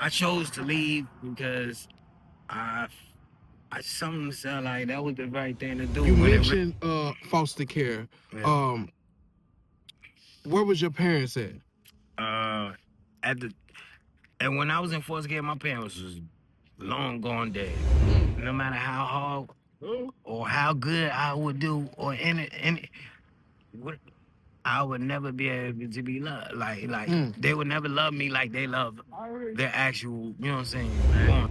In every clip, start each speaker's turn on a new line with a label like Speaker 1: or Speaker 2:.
Speaker 1: I chose to leave because I I something said like that was the right thing to do
Speaker 2: You
Speaker 1: when
Speaker 2: mentioned foster care.
Speaker 1: yeah.
Speaker 2: Um, where was your parents at?
Speaker 1: uh at the and when I was in foster care, my parents was long gone dead. No matter how hard or how good I would do or any what I would never be able to be loved. Like they would never love me like they love their actual, you know what I'm saying?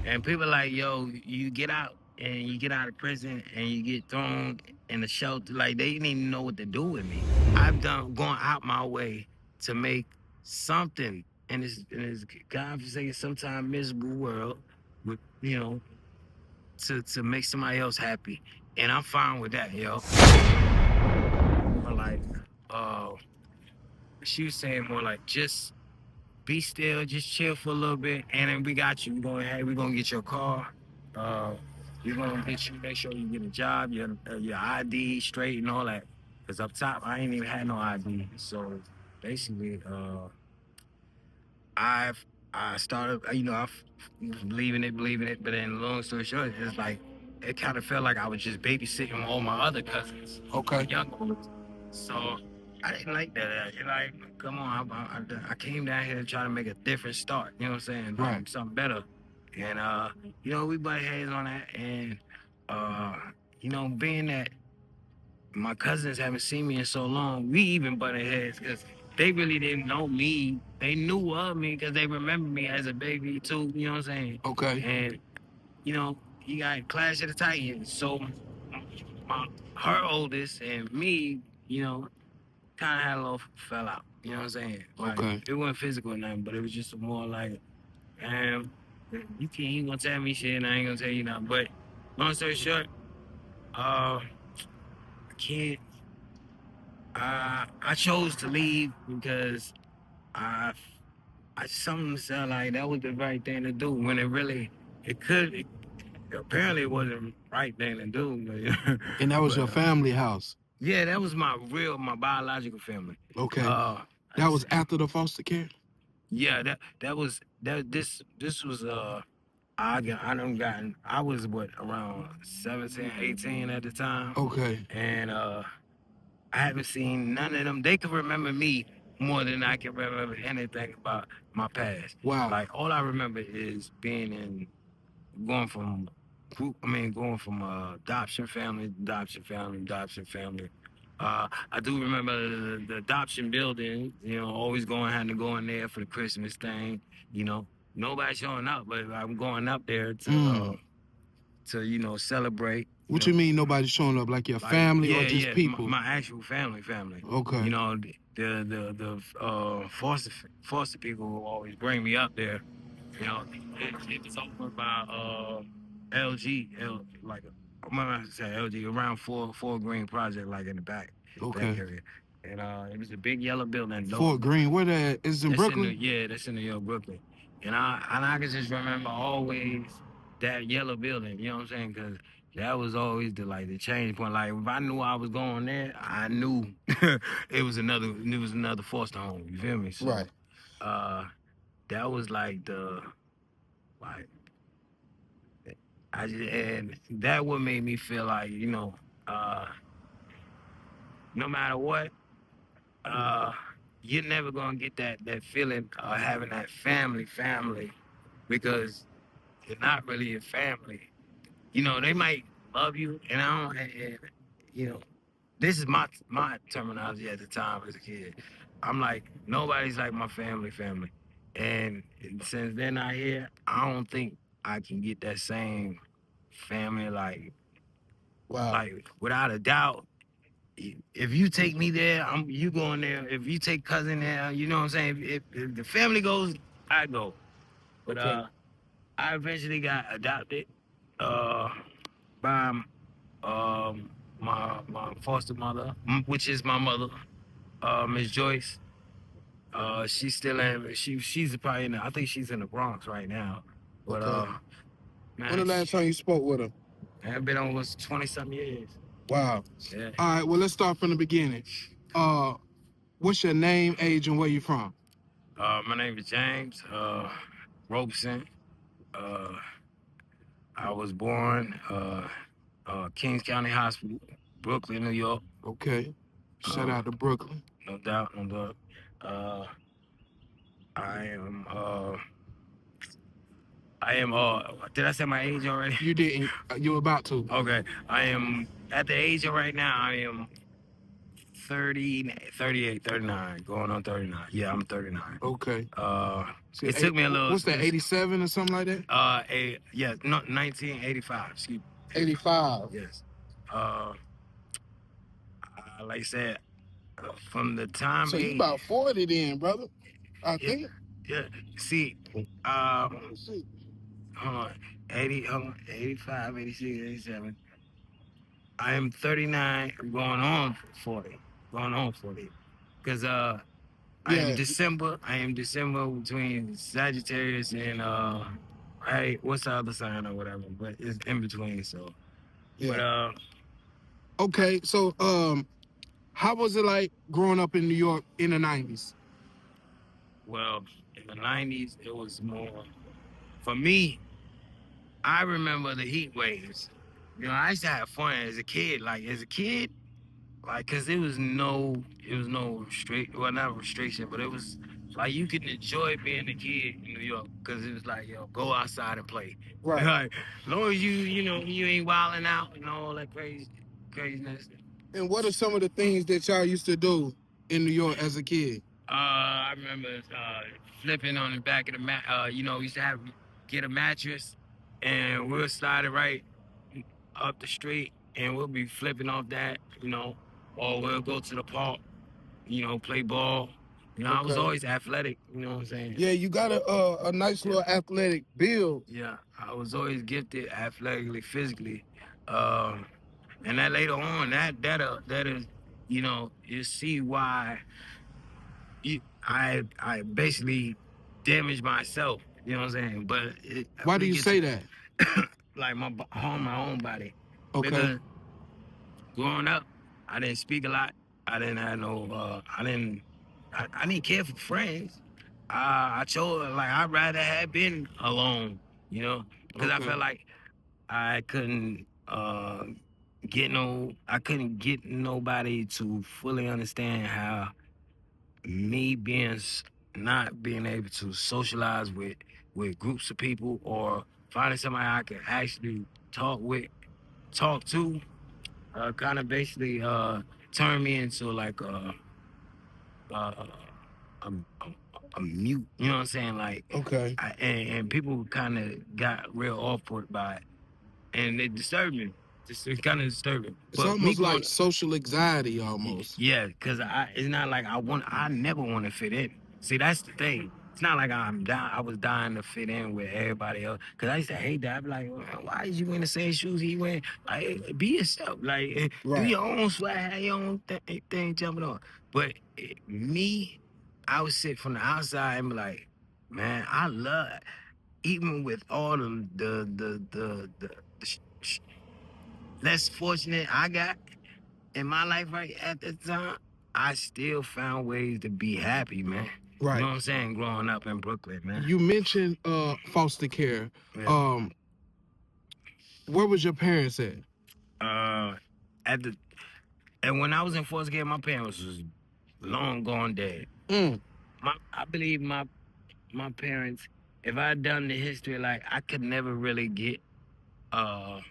Speaker 1: And people like, yo, you get out and you get out of prison and you get thrown in the shelter. Like they didn't even know what to do with me. I've gone out my way to make something in this godforsaken, sometimes miserable world, with to make somebody else happy, and I'm fine with that, yo. Like, uh, she was saying more like just be still, just chill for a little bit, and then we got you. We're gonna get your car. Uh, we're gonna get you, make sure you get a job, your ID straight and all that. Cause up top, I ain't even had no ID. So basically, I've I started, believing it, but then long story short, it's like it kind of felt like I was just babysitting all my other cousins,
Speaker 2: Okay.
Speaker 1: young ones. So I didn't like that. You're like, come on, I came down here to try to make a different start. You know what I'm saying?
Speaker 2: Right.
Speaker 1: Something better. And we butt heads on that. And being that my cousins haven't seen me in so long, we even butted heads because they really didn't know me. They knew of me because they remember me as a baby too. You know what I'm saying?
Speaker 2: Okay.
Speaker 1: And you got Clash of the Titans. So her oldest and me, kind of had a little fell out. You know what I'm saying? Like,
Speaker 2: Okay.
Speaker 1: it wasn't physical or nothing, but it was just more like, damn, you gonna tell me shit and I ain't gonna tell you nothing. But long story short, I can't. I chose to leave because I something said like that was the right thing to do when apparently it wasn't the right thing to do.
Speaker 2: And that was
Speaker 1: But
Speaker 2: your family house.
Speaker 1: yeah, that was my biological family.
Speaker 2: Okay.
Speaker 1: Uh,
Speaker 2: That was after the foster care.
Speaker 1: yeah, that was that this was I was what around 17, 18 at the time.
Speaker 2: Okay.
Speaker 1: And I haven't seen none of them. They can remember me more than I can remember anything about my past.
Speaker 2: Wow.
Speaker 1: Like all I remember is going from adoption family, adoption family. I do remember the adoption building, always having to go in there for the Christmas thing, nobody showing up, but I'm going up there to celebrate.
Speaker 2: What you mean nobody showing up? Like your family or just people?
Speaker 1: My actual family.
Speaker 2: Okay.
Speaker 1: The foster people will always bring me up there. It was over by LG, like I'm gonna say LG around Fort Greene Project, like in the back
Speaker 2: Okay.
Speaker 1: area. And it was a big yellow building.
Speaker 2: Fort Greene, where that is in Brooklyn?
Speaker 1: That's in New York, Brooklyn. And I can just remember always that yellow building. You know what I'm saying? Because that was always the change point. Like if I knew I was going there, I knew it was another foster home. You feel me? So,
Speaker 2: Right.
Speaker 1: That was like and that what made me feel like no matter what, you're never gonna get that feeling of having that family because you're not really a family. They might love you, and I don't, and, you know, this is my terminology at the time as a kid. I'm like, nobody's like my family, and since they're not here, I don't think I can get that same family
Speaker 2: Wow.
Speaker 1: like without a doubt. If you take me there, you going there. If you take cousin there, you know what I'm saying. If the family goes, I go. But
Speaker 2: Okay.
Speaker 1: I eventually got adopted by my foster mother, which is my mother, Miss Joyce. She's still she's probably I think she's in the Bronx right now. But
Speaker 2: Okay.
Speaker 1: man,
Speaker 2: When the last time you spoke with her?
Speaker 1: I've been almost 20-something years.
Speaker 2: Wow.
Speaker 1: Yeah.
Speaker 2: All right. Well, let's start from the beginning. What's your name, age, and where you from?
Speaker 1: My name is James. Robeson. I was born Kings County Hospital, Brooklyn, New York.
Speaker 2: Okay. Shout out to Brooklyn.
Speaker 1: No doubt, no doubt. I am did I say my age already?
Speaker 2: You didn't. You were about to.
Speaker 1: Okay. I am at the age of right now, I am 30, 38, 39, going on 39. Yeah, I'm 39.
Speaker 2: Okay.
Speaker 1: It took me a little.
Speaker 2: What's that, 87 or something like that?
Speaker 1: 1985, excuse me.
Speaker 2: 85.
Speaker 1: Yes. Like I said, from the time.
Speaker 2: So you about 40 then, brother. I think.
Speaker 1: Yeah. See, hold on. 85, 86, 87. I am 39, going on 40. Going on 40. Because I am December between Sagittarius and what's the other sign or whatever, but it's in between, so.
Speaker 2: Yeah. But okay, so how was it like growing up in New York in the 90s?
Speaker 1: Well, in the 90s, it was more, for me, I remember the heat waves. You know, I used to have fun as a kid. Like, cause it was no not restriction, but it was like you could enjoy being a kid in New York, cause it was like, yo, go outside and play.
Speaker 2: Right.
Speaker 1: Like, as long as you ain't wilding out and all that craziness.
Speaker 2: And what are some of the things that y'all used to do in New York as a kid?
Speaker 1: I remember flipping on the back of the we used to get a mattress, and we'll slide it right up the street, and we'll be flipping off that, or we'll go to the park, play ball. I was always athletic, you know what I'm saying?
Speaker 2: Yeah, you got a nice little athletic build.
Speaker 1: Yeah, I was always gifted athletically, physically. And that later on, that is, you see why I basically damaged myself, you know what I'm saying? But
Speaker 2: why do you say that?
Speaker 1: Like my own body.
Speaker 2: Okay.
Speaker 1: Because growing up, I didn't speak a lot. I didn't have no. I didn't care for friends. I chose, like, I'd rather have been alone, because I felt like I couldn't get nobody to fully understand how me not being able to socialize with groups of people, or finding somebody I could actually talk to, kind of basically turned me into like a mute, you know what I'm saying? Like,
Speaker 2: okay.
Speaker 1: And people kind of got real awkward by it, and it disturbed me. It's kind of disturbing.
Speaker 2: It's almost like social anxiety, almost.
Speaker 1: Yeah, because it's not like I never want to fit in. See, that's the thing. It's not like I was dying to fit in with everybody else. Because I used to hate that. I'd be like, why is you wearing the same shoes he wearing? Like, be yourself. Like, do your own swag, have your own thing jumping on. But me, I would sit from the outside and be like, man, I love, even with all the less fortunate I got in my life right at the time, I still found ways to be happy, man.
Speaker 2: Right.
Speaker 1: You know what I'm saying? Growing up in Brooklyn, man.
Speaker 2: You mentioned foster care.
Speaker 1: Yeah.
Speaker 2: Where was your parents at?
Speaker 1: And when I was in foster care, my parents was long gone dead. I believe my parents, if I had done the history, like, I could never really get the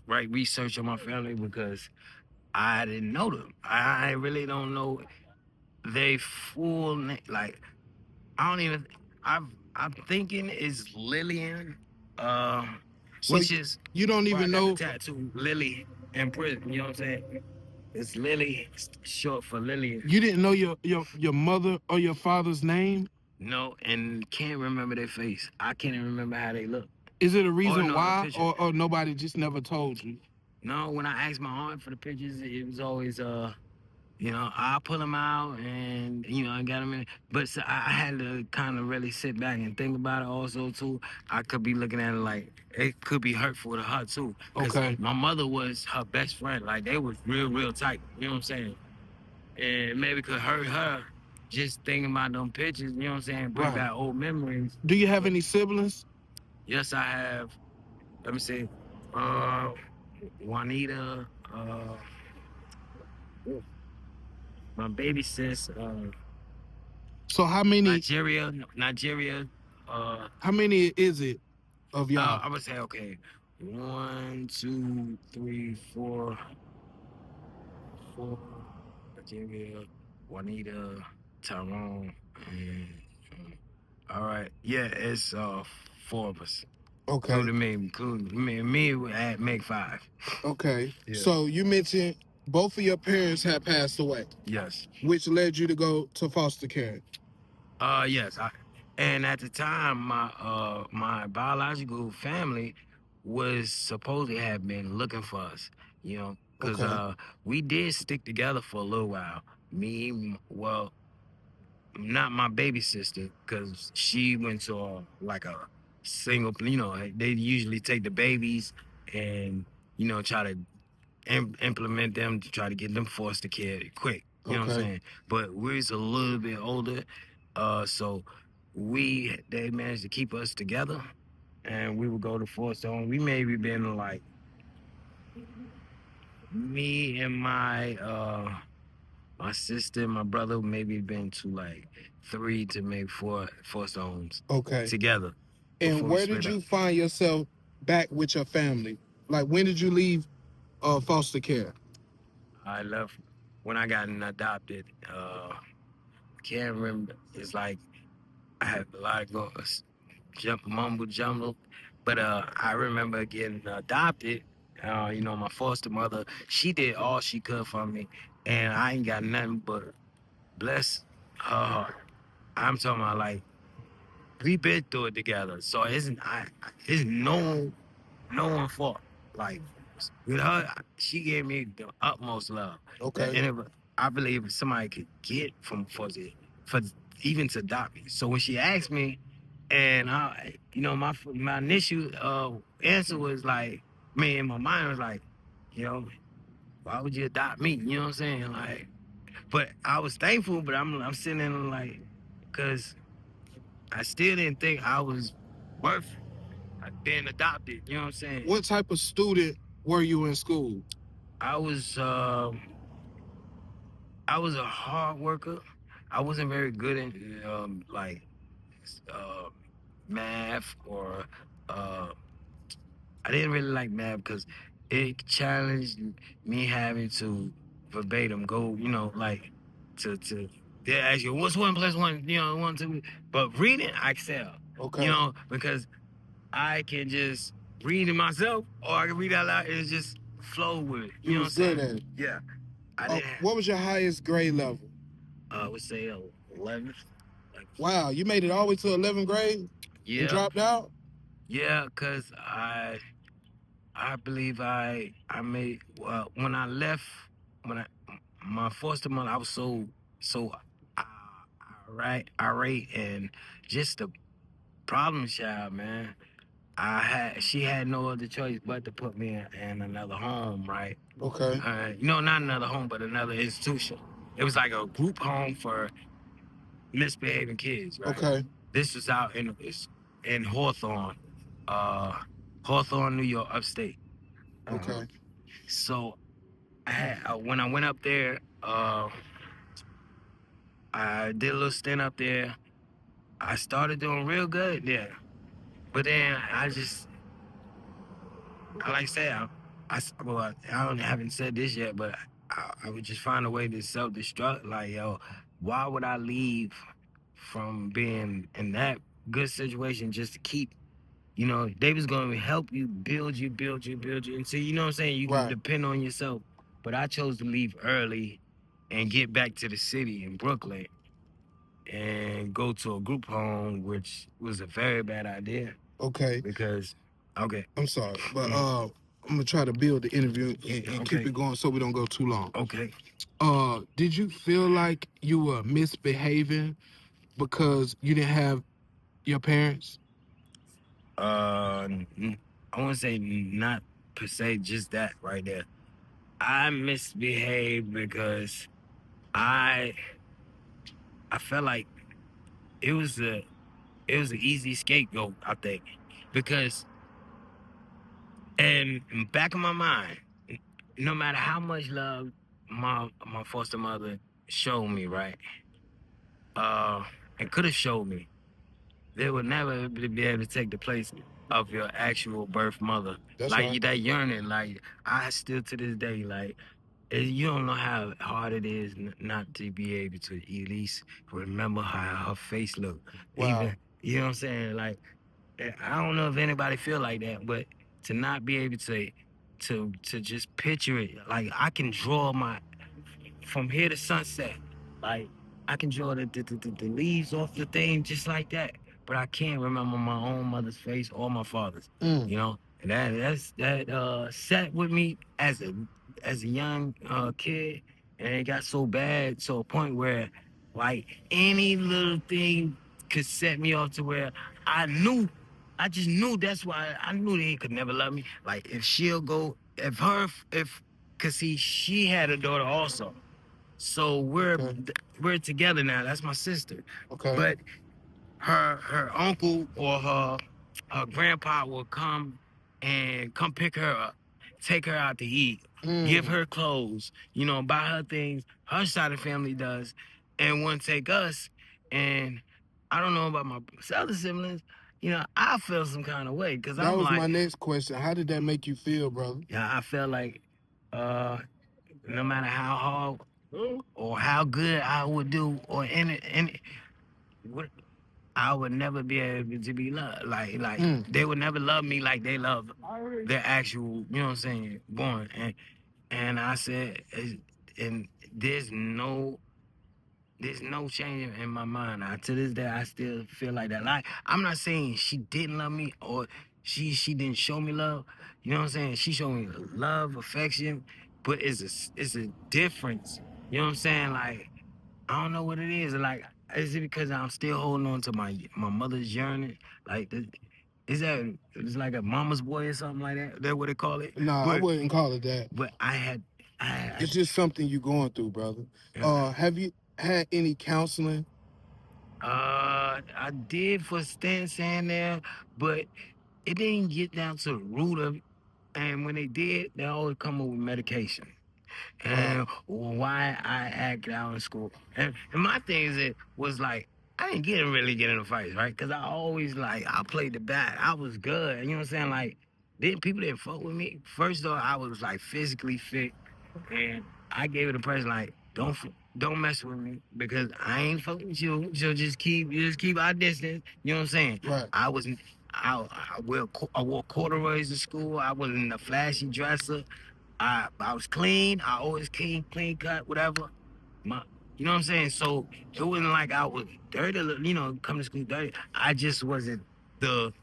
Speaker 1: right research on my family, because I didn't know them. I really don't know they full name. Like, I don't even. I'm thinking is Lillian, which is,
Speaker 2: you don't even know.
Speaker 1: Tattoo Lily in prison. You know what I'm saying? It's Lily, short for Lillian.
Speaker 2: You didn't know your mother or your father's name?
Speaker 1: No, and can't remember their face. I can't even remember how they look.
Speaker 2: Is it a reason why, or nobody just never told you?
Speaker 1: No, when I asked my aunt for the pictures, it was always, I pull them out, and, I got them in. But so I had to kind of really sit back and think about it also, too. I could be looking at it like it could be hurtful to her, too.
Speaker 2: Okay.
Speaker 1: My mother was her best friend. Like, they was real, real tight. You know what I'm saying? And maybe it could hurt her just thinking about them pictures, you know what I'm saying? Bring
Speaker 2: Right.
Speaker 1: back old memories.
Speaker 2: Do you have any siblings?
Speaker 1: Yes, I have. Let me see. Juanita, my baby sis,
Speaker 2: So how many
Speaker 1: Nigeria.
Speaker 2: how many is it of y'all?
Speaker 1: I would say okay. 1, 2, 3, 4. Nigeria, Juanita, Tyrone, and all right. Yeah, it's 4 of us.
Speaker 2: Okay.
Speaker 1: Including me would make 5.
Speaker 2: Okay.
Speaker 1: Yeah.
Speaker 2: So you mentioned both of your parents had passed away,
Speaker 1: Yes.
Speaker 2: which led you to go to foster care.
Speaker 1: Yes. And at the time, my biological family was supposedly have been looking for us, you know, because
Speaker 2: Okay.
Speaker 1: we did stick together for a little while. Well, not my baby sister, because she went to like a single, you know, they usually take the babies and, you know, try to implement them to try to get them foster care quick. You know what I'm
Speaker 2: Okay.
Speaker 1: saying? But we're a little bit older, so they managed to keep us together, and we would go to foster home. We maybe been like me and my sister, my brother, maybe been to like 3 to maybe 4 foster homes
Speaker 2: Okay.
Speaker 1: together.
Speaker 2: And
Speaker 1: before we
Speaker 2: where did
Speaker 1: split
Speaker 2: you
Speaker 1: up.
Speaker 2: find yourself back with your family? Like when did you leave foster care?
Speaker 1: I left when I got adopted. Can't remember. It's like I had a lot of mumble jumble, but I remember getting adopted. You know, my foster mother, she did all she could for me, and I ain't got nothing but bless her heart. I'm talking about like we been through it together, so it's no one's fault. Like with her, she gave me the utmost love.
Speaker 2: Okay.
Speaker 1: And I believe if somebody could get from for even to adopt me. So when she asked me, and you know, my initial answer was like, me in my mind was like, you know, why would you adopt me? You know what I'm saying? Like, but I was thankful, but I'm sitting there like, cause I still didn't think I was worth being adopted. You know what I'm saying?
Speaker 2: What type of student were you in school?
Speaker 1: I was a hard worker. I wasn't very good in like uh, math or I didn't really like math because it challenged me having to verbatim go, you know, like to they ask you what's 1 + 1, you know, 1, 2. But reading, I excel.
Speaker 2: Okay.
Speaker 1: You know, because I can just read it myself or I can read out loud and just flow with it. You
Speaker 2: You
Speaker 1: know
Speaker 2: was
Speaker 1: what I'm
Speaker 2: good
Speaker 1: saying?
Speaker 2: at it.
Speaker 1: Yeah. I didn't
Speaker 2: What was your highest grade level?
Speaker 1: I would say 11. Like,
Speaker 2: Wow, you made it all the way to 11th grade and
Speaker 1: yeah,
Speaker 2: dropped out?
Speaker 1: yeah, cause I believe I made when I left my foster mother, I was so uh, irate and just a problem child, man. She had no other choice but to put me in another home, right?
Speaker 2: Okay.
Speaker 1: You know, not another home, but another institution. It was like a group home for misbehaving kids, right?
Speaker 2: Okay.
Speaker 1: This was out in Hawthorne, Hawthorne, New York, upstate.
Speaker 2: Okay.
Speaker 1: So when I went up there, I did a little stint up there. I started doing real good there, but then like I said, haven't said this yet, but I would just find a way to self-destruct. Like, yo, why would I leave from being in that good situation just to keep? You know, they was going to help you, build you, and so you know what I'm saying. You can
Speaker 2: Right.
Speaker 1: depend on yourself. But I chose to leave early and get back to the city in Brooklyn and go to a group home, which was a very bad idea
Speaker 2: Okay.
Speaker 1: because, okay,
Speaker 2: I'm sorry, but I'm gonna try to build the interview and keep
Speaker 1: Okay.
Speaker 2: it going so we don't go too long.
Speaker 1: okay.
Speaker 2: Did you feel like you were misbehaving because you didn't have your parents?
Speaker 1: I want to say not per se, just that right there. I misbehaved because I I felt like it was an easy scapegoat, I think, because in back of my mind, no matter how much love my foster mother showed me, right, and could have showed me, they would never be able to take the place of your actual birth mother.
Speaker 2: That's
Speaker 1: Like
Speaker 2: right.
Speaker 1: that yearning, like I still to this day, like you don't know how hard it is not to be able to at least remember how her face looked.
Speaker 2: Wow.
Speaker 1: Even you know what I'm saying? Like I don't know if anybody feel like that, but to not be able to just picture it, like I can draw my from here to sunset, like I can draw the leaves off the thing just like that, but I can't remember my own mother's face or my father's. You know, and that sat with me as a young kid, and it got so bad to a point where like any little thing could set me off to where I knew I just knew that's why I knew they could never love me. Like if she'll go, cause see, she had a daughter also. So we're together now. That's my sister.
Speaker 2: Okay.
Speaker 1: But her uncle or her grandpa will come and come pick her up, take her out to eat, give her clothes, you know, buy her things. Her side of the family does, and wouldn't take us. And I don't know about my other siblings. You know, I feel some kind of way because
Speaker 2: That
Speaker 1: I'm
Speaker 2: was
Speaker 1: like,
Speaker 2: my next question. How did that make you feel, brother?
Speaker 1: yeah, I feel like no matter how hard or how good I would do or any I would never be able to be loved. Like they would never love me like they love their actual, you know what I'm saying, born. And I said, and there's no change in my mind. To this day, I still feel like that. Like I'm not saying she didn't love me or she didn't show me love. You know what I'm saying? She showed me love, affection, but it's a difference. You know what I'm saying? Like I don't know what it is. Like is it because I'm still holding on to my mother's yearning? Like is that it's like a mama's boy or something like that? That what they call it?
Speaker 2: No, I wouldn't call it that.
Speaker 1: But
Speaker 2: It's just something you're going through, brother. Have you had any counseling?
Speaker 1: I did for saying there, but it didn't get down to the root of it. And when they did, they always come up with medication. And why I acted out in school. And my thing is it was like I didn't really get into fights, right? Because I always I played the bat. I was good. You know what I'm saying? Like people didn't fuck with me. First though, I was like physically fit, and I gave it a present like don't mess with me because I ain't fucking with you. So just keep our distance. You know what I'm saying?
Speaker 2: Right.
Speaker 1: I wore corduroys to school. I wasn't a flashy dresser. I was clean. I always clean cut, whatever. You know what I'm saying? So it wasn't like I was dirty, you know, coming to school dirty. I just wasn't the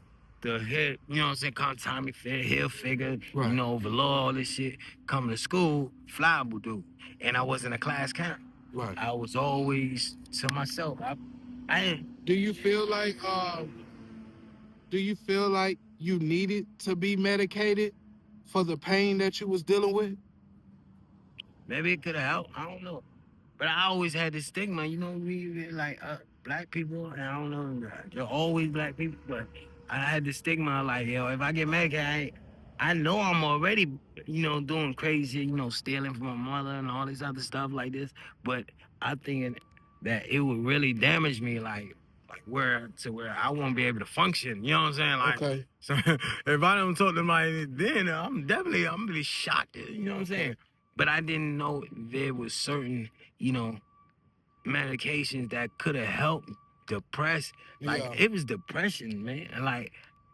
Speaker 1: head, you know what I'm saying, come Tommy Hill figure,
Speaker 2: Right.
Speaker 1: you know, overlord, all this shit. Coming to school, flyable dude. And I wasn't a class count.
Speaker 2: Right.
Speaker 1: I was always to myself. I
Speaker 2: Do you feel like you needed to be medicated for the pain that you was dealing with?
Speaker 1: maybe it could have helped. I don't know. But I always had this stigma, you know, we like black people, and I don't know, they're always black people, but I had this stigma like, yo, if I get medicated, I know I'm already, you know, doing crazy, you know, stealing from my mother and all this other stuff like this. But I think that it would really damage me, like where I won't be able to function. You know what I'm saying? Like,
Speaker 2: Okay.
Speaker 1: So if I don't talk to my then, I'm really shocked. You know what I'm saying? But I didn't know there was certain, you know, medications that could have helped depress. Like it was depression, man. Like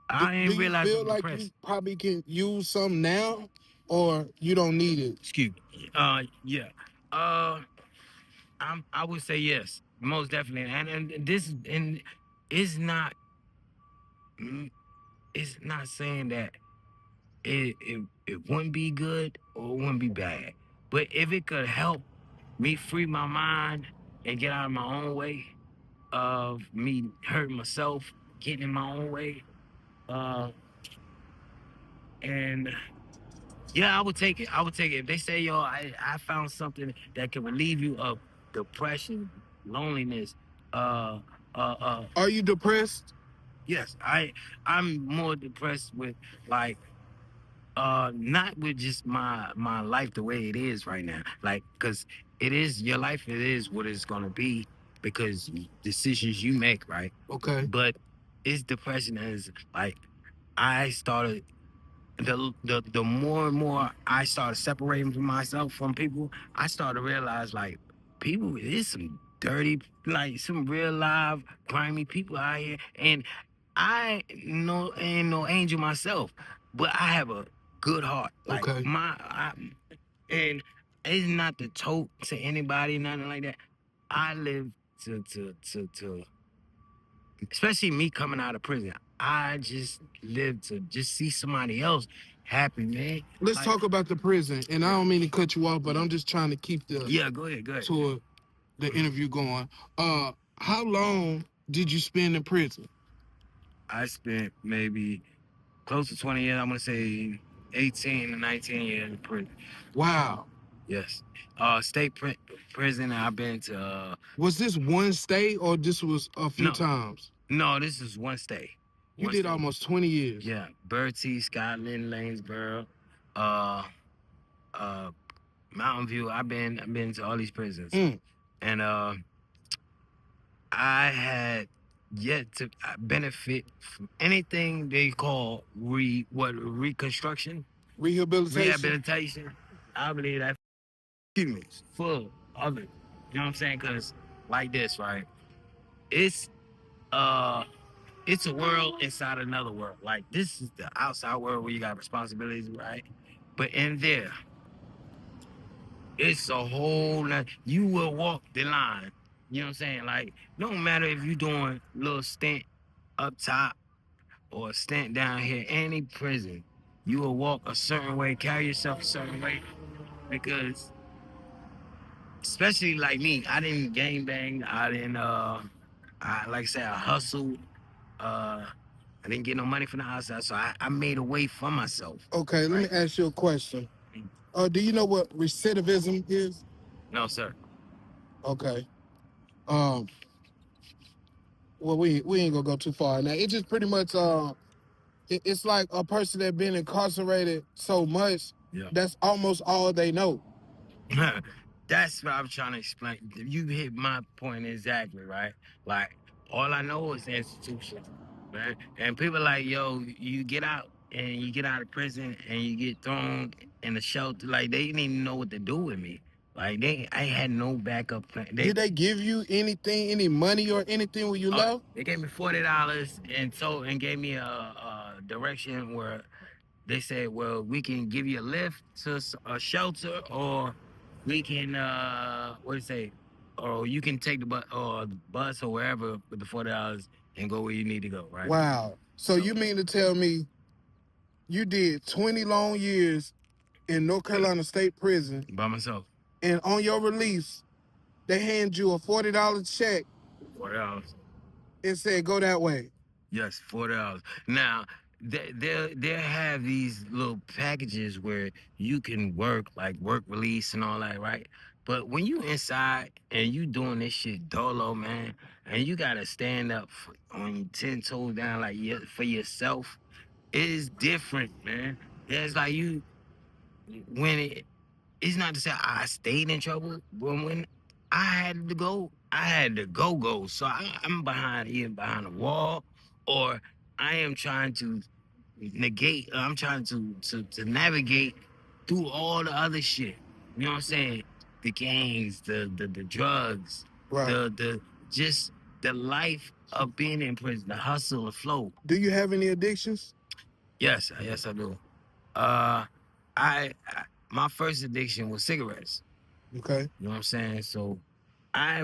Speaker 1: I didn't realize
Speaker 2: Do
Speaker 1: it
Speaker 2: you
Speaker 1: was
Speaker 2: feel like
Speaker 1: depressed.
Speaker 2: you probably can use some now, or you don't need it?
Speaker 1: Excuse me. Yeah. I would say yes, most definitely. And this and it's not saying that it wouldn't be good or it wouldn't be bad. But if it could help me free my mind and get out of my own way of me hurting myself, getting in my own way, and yeah, I would take it. I would take it. If they say, yo, I found something that can relieve you of depression, loneliness, uh,
Speaker 2: Are you depressed?
Speaker 1: yes, I'm more depressed with like not with just my life the way it is right now, like because it is your life, it is what it's gonna be because decisions you make, right?
Speaker 2: Okay.
Speaker 1: But it's depression as like I started the more and more I started separating from myself from people, I started to realize like people is some dirty, like some real live grimy people out here, and I no ain't no angel myself, but I have a good heart. Like
Speaker 2: Okay.
Speaker 1: and it's not to tote to anybody, nothing like that. I live to especially me coming out of prison. I just live to just see somebody else happy, man.
Speaker 2: Let's
Speaker 1: Like,
Speaker 2: talk about the prison. And I don't mean to cut you off, but I'm just trying to keep the
Speaker 1: yeah, go ahead.
Speaker 2: to the interview going. How long did you spend in prison?
Speaker 1: I spent maybe close to 20 years. I'm gonna say 18 to 19 years in prison.
Speaker 2: Wow.
Speaker 1: Yes. State prison. I've been to.
Speaker 2: Was this one stay or this was a few
Speaker 1: No.
Speaker 2: times?
Speaker 1: No, this is one stay.
Speaker 2: You
Speaker 1: One
Speaker 2: did
Speaker 1: stay.
Speaker 2: almost 20 years.
Speaker 1: Yeah, Bertie, Scotland, Lanesboro, uh, Mountain View. I've been to all these prisons, and I had yet to benefit from anything they call reconstruction,
Speaker 2: Rehabilitation.
Speaker 1: I believe that excuse me, is full of it. You know what I'm saying? Because like this, right? It's it's a world inside another world. Like this is the outside world where you got responsibilities, right? But in there, it's a whole lot. You will walk the line. You know what I'm saying? Like, no matter if you're doing a little stint up top or a stint down here, any prison, you will walk a certain way, carry yourself a certain way. Because especially like me, I didn't gang bang, I didn't like I said, I hustled. I didn't get no money from the outside, so I made a way for myself.
Speaker 2: Okay, let me ask you a question. Do you know what recidivism is?
Speaker 1: No, sir.
Speaker 2: Okay. Well, we ain't gonna go too far now. It just pretty much it's like a person that been incarcerated so much.
Speaker 1: Yeah.
Speaker 2: That's almost all they know.
Speaker 1: That's what I'm trying to explain. You hit my point exactly, right? Like, all I know is the institution, man. And people like, yo, you get out and you get out of prison and you get thrown in a shelter. Like, they didn't even know what to do with me. Like, I had no backup plan.
Speaker 2: Did they give you anything, any money or anything when you left?
Speaker 1: They gave me $40 and gave me a direction where they said, well, we can give you a lift to a shelter, or we can what do you say, or you can take the bus or wherever with the $40 and go where you need to go, right?
Speaker 2: Wow. So you mean to tell me you did 20 long years in North Carolina State Prison
Speaker 1: By myself.
Speaker 2: and on your release, they hand you a $40 check
Speaker 1: $40.
Speaker 2: and said, go that way?
Speaker 1: Yes, $40. Now, they'll have these little packages where you can work, like work release and all that, right? But when you inside and you doing this shit dolo, man, and you gotta stand up on your 10 toes down like for yourself, it is different, man. It's like when it's not to say I stayed in trouble, but when I had to go, I had to go. So I'm either behind a wall, or I am trying to negate. I'm trying to navigate through all the other shit. You know what I'm saying? The gangs, the drugs,
Speaker 2: Right.
Speaker 1: the just the life of being in prison, the hustle, the flow.
Speaker 2: Do you have any addictions?
Speaker 1: Yes, I do. I my first addiction was cigarettes.
Speaker 2: Okay.
Speaker 1: You know what I'm saying? So I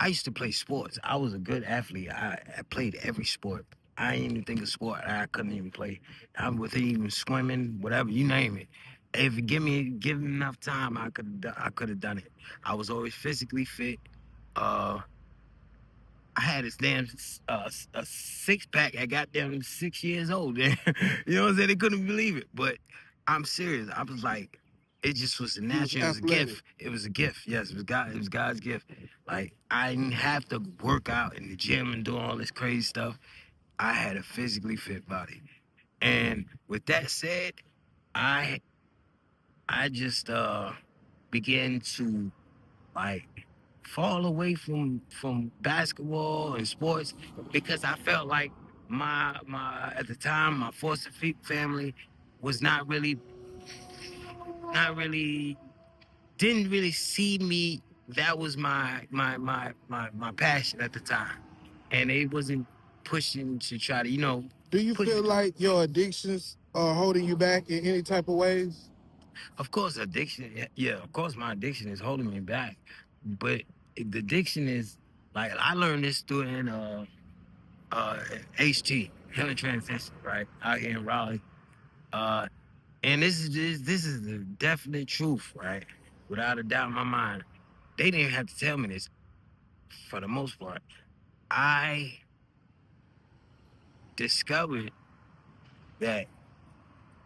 Speaker 1: used to play sports. I was a good athlete. I played every sport. I didn't even think of sport I couldn't even play. I was even swimming, whatever, you name it. If you give me enough time, I could have done it. I was always physically fit. I had this damn a six pack at goddamn 6 years old. You know what I'm saying? They couldn't believe it, but I'm serious. I was like, it just was a
Speaker 2: You was
Speaker 1: natural. It was a
Speaker 2: athletic.
Speaker 1: gift. It was a gift. Yes, it was God. It was God's gift. Like I didn't have to work out in the gym and do all this crazy stuff. I had a physically fit body. And with that said, I just began to like fall away from basketball and sports because I felt like my at the time my foster family was not really didn't really see me. That was my passion at the time, and they wasn't pushing to try to
Speaker 2: Do you
Speaker 1: push.
Speaker 2: feel like your addictions are holding you back in any type of ways?
Speaker 1: Of course, addiction. Yeah, of course, my addiction is holding me back, but the addiction is like I learned this during HT Healing Transition, right out here in Raleigh. Uh, and this is the definite truth, right? Without a doubt in my mind. They didn't have to tell me this for the most part. I discovered that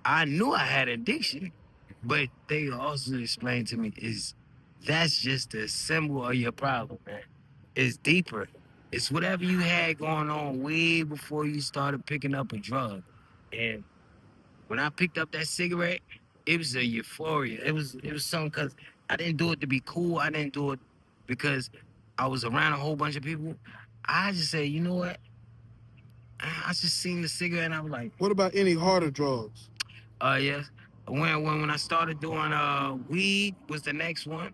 Speaker 1: I knew I had addiction, but they also explained to me is that's just a symbol of your problem, man. It's deeper. It's whatever you had going on way before you started picking up a drug. And when I picked up that cigarette, it was a euphoria. It was something because I didn't do it to be cool. I didn't do it because I was around a whole bunch of people. I just said, you know what? I just seen the cigarette and I was like,
Speaker 2: What about any harder drugs?
Speaker 1: yes. When I started doing weed was the next one.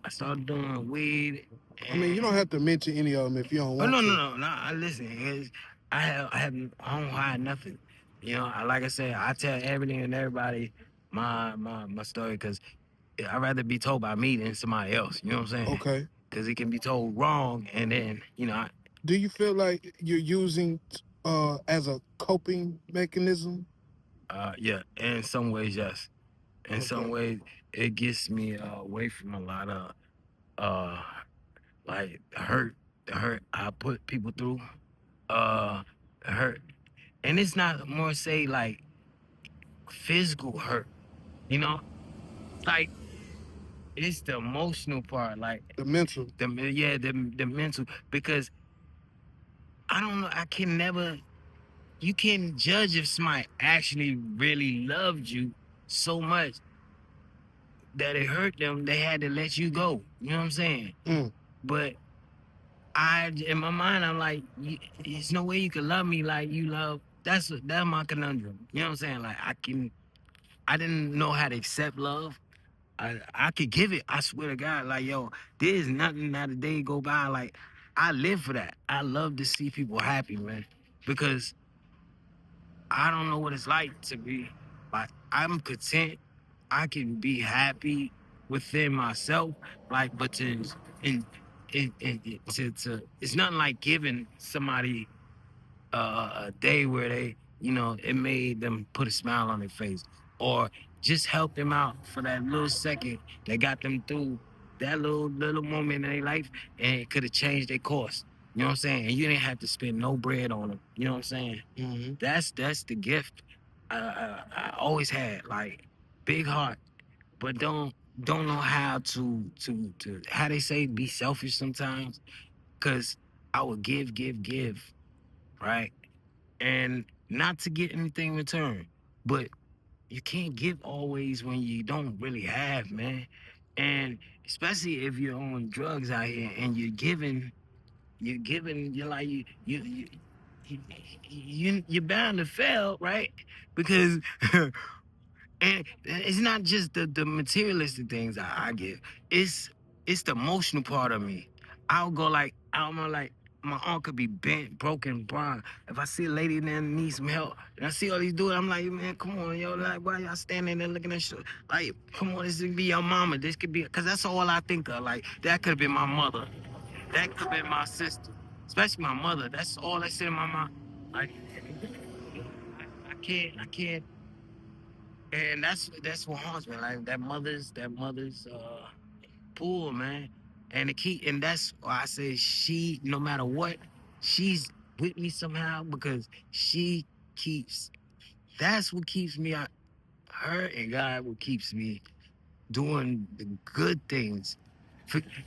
Speaker 1: I started doing weed.
Speaker 2: I mean, you don't have to mention any of them if you don't
Speaker 1: Oh
Speaker 2: want to.
Speaker 1: no. I listen. I don't hide nothing. Like I said, I tell everything and everybody my story because I'd rather be told by me than somebody else. You know what I'm saying?
Speaker 2: Okay.
Speaker 1: Because it can be told wrong, and then
Speaker 2: Do you feel like you're using as a coping mechanism?
Speaker 1: yeah. In some ways, yes. In some
Speaker 2: Okay.
Speaker 1: ways, it gets me away from a lot of uh like the hurt I put people through. The hurt, and it's not more say like physical hurt. You know, like it's the emotional part, like
Speaker 2: The mental.
Speaker 1: the mental because I don't know. I can never. You can't judge if somebody actually really loved you so much that it hurt them. They had to let you go. You know what I'm saying?
Speaker 2: Mm.
Speaker 1: But in my mind, I'm like, there's no way you can love me like you love. That's my conundrum. You know what I'm saying? Like I didn't know how to accept love. I could give it. I swear to God, like yo, there's nothing that a day go by. Like I live for that. I love to see people happy, man, because I don't know what it's like to be like I'm content. I can be happy within myself, like, but to it's nothing like giving somebody a day where they, it made them put a smile on their face, or just help them out for that little second that got them through that little moment in their life, and it could have changed their course. You know what I'm saying? And you didn't have to spend no bread on them. You know what I'm saying?
Speaker 2: Mm-hmm.
Speaker 1: That's the gift I always had, like big heart, but don't know how to how they say be selfish sometimes, cause I would give, right? And not to get anything in return. But you can't give always when you don't really have, man. And especially if you're on drugs out here and you're like you're bound to fail, right? Because and it's not just the materialistic things I give. It's the emotional part of me. I'll go like my arm could be bent, broken, blind. If I see a lady that needs some help, and I see all these dudes, I'm like, man, come on, yo, like, why y'all standing there looking at shit? Like, come on, this could be your mama. This could be, cause that's all I think of. Like, that could have been my mother. That could have been my sister, especially my mother. That's all that's in my mind. Like, I can't. And that's what haunts me, like that mother's pull, man. And the key, and that's why I say she, no matter what, she's with me somehow because she keeps. That's what keeps me out. Her and God what keeps me doing the good things,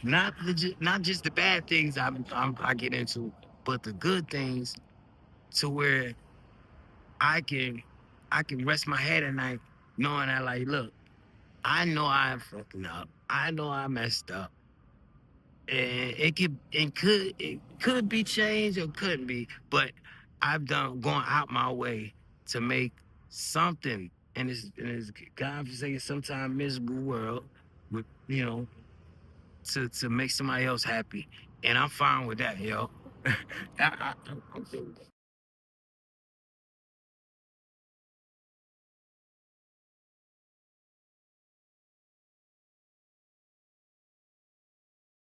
Speaker 1: not just the bad things I get into, but the good things, to where I can rest my head at night knowing that, like, look, I know I'm fucking up. I know I messed up. And it could be changed or couldn't be, but I've going out my way to make something in this godforsaken, sometimes miserable world, with, to make somebody else happy. And I'm fine with that, yo. I,